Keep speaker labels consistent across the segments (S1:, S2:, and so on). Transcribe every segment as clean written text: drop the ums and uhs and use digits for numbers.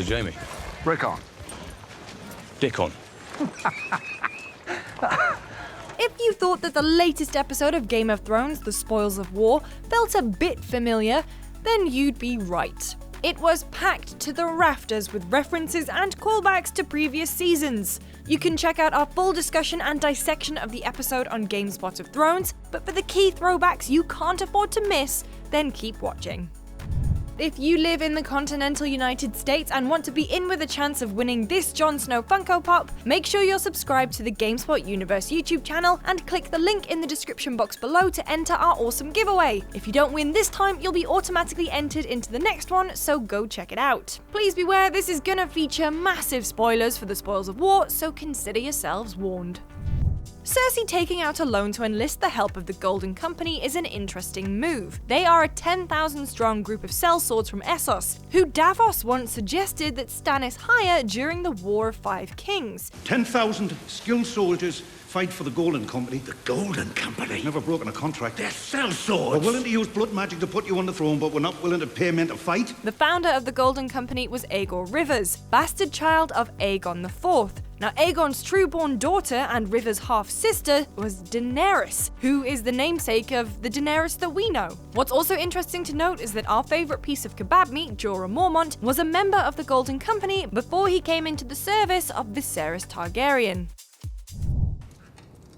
S1: Master Jaime.
S2: Brick on.
S1: Dick on.
S3: If you thought that the latest episode of Game of Thrones, The Spoils of War, felt a bit familiar, then you'd be right. It was packed to the rafters with references and callbacks to previous seasons. You can check out our full discussion and dissection of the episode on GameSpot of Thrones, but for the key throwbacks you can't afford to miss, then keep watching. If you live in the continental United States and want to be in with a chance of winning this Jon Snow Funko Pop, make sure you're subscribed to the GameSpot Universe YouTube channel and click the link in the description box below to enter our awesome giveaway. If you don't win this time, you'll be automatically entered into the next one, so go check it out. Please beware, this is gonna feature massive spoilers for the Spoils of War, so consider yourselves warned. Cersei taking out a loan to enlist the help of the Golden Company is an interesting move. They are a 10,000 strong group of sellswords from Essos, who Davos once suggested that Stannis hire during the War of Five Kings.
S4: 10,000 skilled soldiers fight for the Golden Company.
S5: The Golden Company?
S4: Never broken a contract.
S5: They're sellswords!
S4: We're willing to use blood magic to put you on the throne, but we're not willing to pay men to fight.
S3: The founder of the Golden Company was Aegor Rivers, bastard child of Aegon IV. Now, Aegon's true-born daughter and Rivers' half-sister was Daenerys, who is the namesake of the Daenerys that we know. What's also interesting to note is that our favourite piece of kebab meat, Jorah Mormont, was a member of the Golden Company before he came into the service of Viserys Targaryen.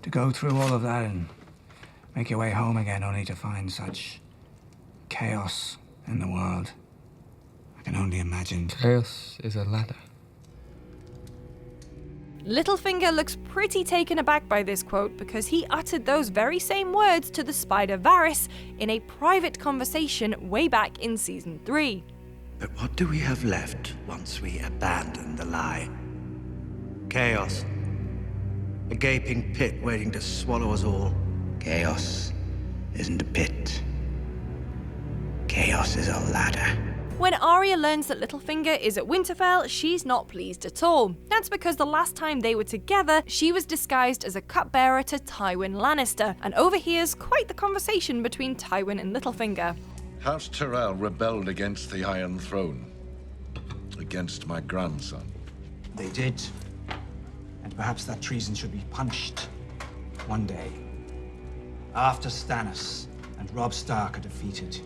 S6: To go through all of that and make your way home again only to find such chaos in the world. I can only imagine.
S7: Chaos is a ladder.
S3: Littlefinger looks pretty taken aback by this quote because he uttered those very same words to the spider Varys in a private conversation way back in Season 3.
S5: But what do we have left once we abandon the lie? Chaos. A gaping pit waiting to swallow us all. Chaos isn't a pit. Chaos is a ladder.
S3: When Arya learns that Littlefinger is at Winterfell, she's not pleased at all. That's because the last time they were together, she was disguised as a cupbearer to Tywin Lannister, and overhears quite the conversation between Tywin and Littlefinger.
S8: House Tyrell rebelled against the Iron Throne. Against my grandson.
S6: They did. And perhaps that treason should be punished. One day. After Stannis and Robb Stark are defeated.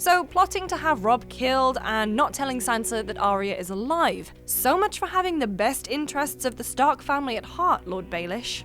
S3: So, plotting to have Robb killed and not telling Sansa that Arya is alive. So much for having the best interests of the Stark family at heart, Lord Baelish.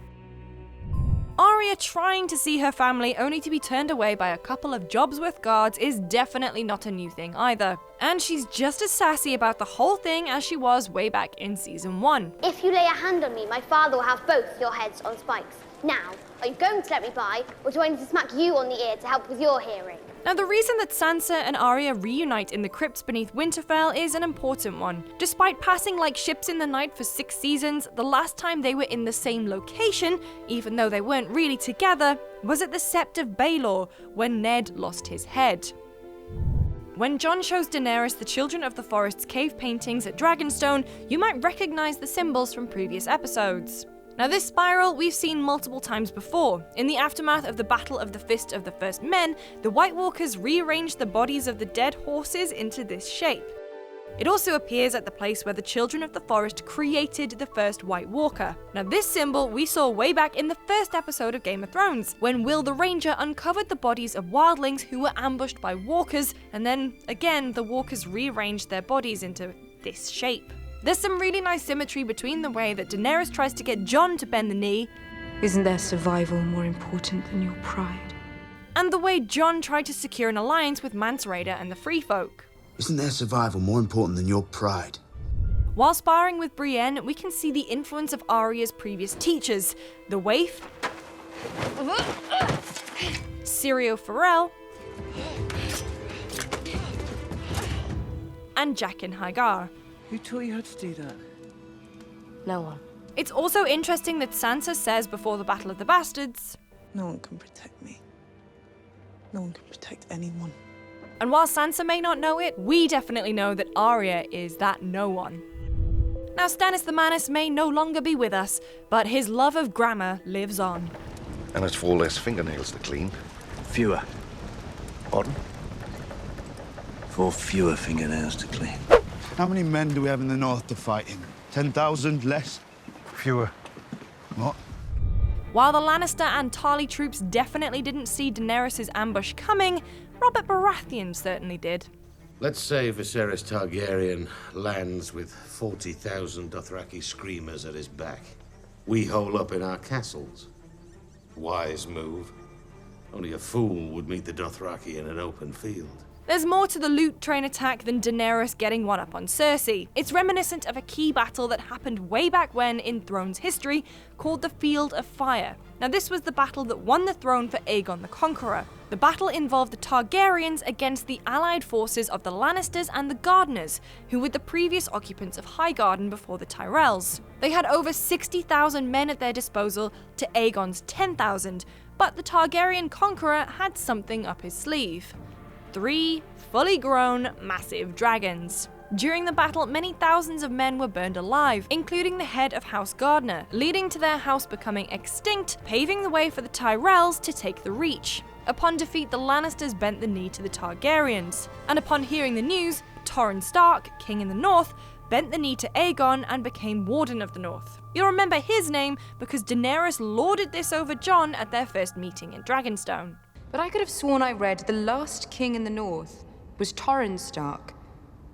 S3: Arya trying to see her family only to be turned away by a couple of Jobsworth guards is definitely not a new thing either. And she's just as sassy about the whole thing as she was way back in Season 1.
S9: If you lay a hand on me, my father will have both your heads on spikes. Now, are you going to let me by, or do I need to smack you on the ear to help with your hearing?
S3: Now, the reason that Sansa and Arya reunite in the crypts beneath Winterfell is an important one. Despite passing like ships in the night for 6 seasons, the last time they were in the same location, even though they weren't really together, was at the Sept of Baelor, when Ned lost his head. When Jon shows Daenerys the Children of the Forest's cave paintings at Dragonstone, you might recognise the symbols from previous episodes. Now, this spiral we've seen multiple times before. In the aftermath of the Battle of the Fist of the First Men, the White Walkers rearranged the bodies of the dead horses into this shape. It also appears at the place where the Children of the Forest created the first White Walker. Now, this symbol we saw way back in the first episode of Game of Thrones, when Will the Ranger uncovered the bodies of wildlings who were ambushed by walkers, and then, again, the walkers rearranged their bodies into this shape. There's some really nice symmetry between the way that Daenerys tries to get Jon to bend the knee.
S10: Isn't their survival more important than your pride?
S3: And the way Jon tried to secure an alliance with Mance Rayder and the Free Folk.
S11: Isn't their survival more important than your pride?
S3: While sparring with Brienne, we can see the influence of Arya's previous teachers, the Waif, Syrio Forel, and Jaqen H'ghar.
S12: Who taught you how to do that?
S10: No one.
S3: It's also interesting that Sansa says before the Battle of the Bastards,
S12: "No one can protect me. No one can protect anyone."
S3: And while Sansa may not know it, we definitely know that Arya is that no one. Now, Stannis the Manus may no longer be with us, but his love of grammar lives on.
S8: And it's 4 less fingernails to clean.
S5: Fewer.
S8: Pardon?
S5: 4 fewer fingernails to clean.
S11: How many men do we have in the north to fight him? 10,000 less?
S6: Fewer.
S11: What?
S3: While the Lannister and Tarly troops definitely didn't see Daenerys' ambush coming, Robert Baratheon certainly did.
S2: Let's say Viserys Targaryen lands with 40,000 Dothraki screamers at his back. We hole up in our castles. Wise move. Only a fool would meet the Dothraki in an open field.
S3: There's more to the loot train attack than Daenerys getting one up on Cersei. It's reminiscent of a key battle that happened way back when in Thrones history, called the Field of Fire. Now this was the battle that won the throne for Aegon the Conqueror. The battle involved the Targaryens against the allied forces of the Lannisters and the Gardeners, who were the previous occupants of Highgarden before the Tyrells. They had over 60,000 men at their disposal to Aegon's 10,000, but the Targaryen conqueror had something up his sleeve. 3 fully grown, massive dragons. During the battle, many thousands of men were burned alive, including the head of House Gardner, leading to their house becoming extinct, paving the way for the Tyrells to take the Reach. Upon defeat, the Lannisters bent the knee to the Targaryens, and upon hearing the news, Torrhen Stark, king in the north, bent the knee to Aegon and became Warden of the North. You'll remember his name because Daenerys lorded this over Jon at their first meeting in Dragonstone.
S10: But I could have sworn I read the last king in the north was Torrhen Stark,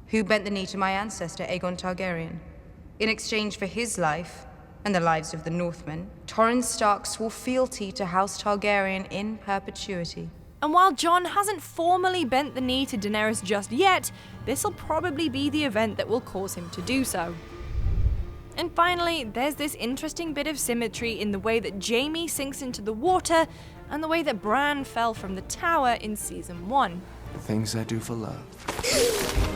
S10: who bent the knee to my ancestor Aegon Targaryen. In exchange for his life, and the lives of the Northmen, Torrhen Stark swore fealty to House Targaryen in perpetuity.
S3: And while Jon hasn't formally bent the knee to Daenerys just yet, this'll probably be the event that will cause him to do so. And finally, there's this interesting bit of symmetry in the way that Jaime sinks into the water and the way that Bran fell from the tower in Season 1.
S7: The things I do for love.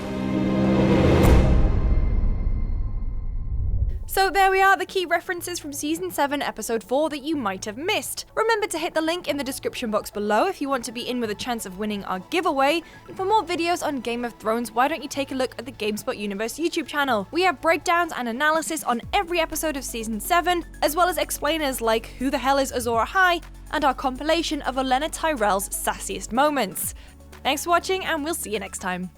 S3: So there we are, the key references from Season 7, Episode 4 that you might have missed. Remember to hit the link in the description box below if you want to be in with a chance of winning our giveaway. And for more videos on Game of Thrones, why don't you take a look at the GameSpot Universe YouTube channel. We have breakdowns and analysis on every episode of Season 7, as well as explainers like who the hell is Azor Ahai, and our compilation of Olenna Tyrell's sassiest moments. Thanks for watching, and we'll see you next time.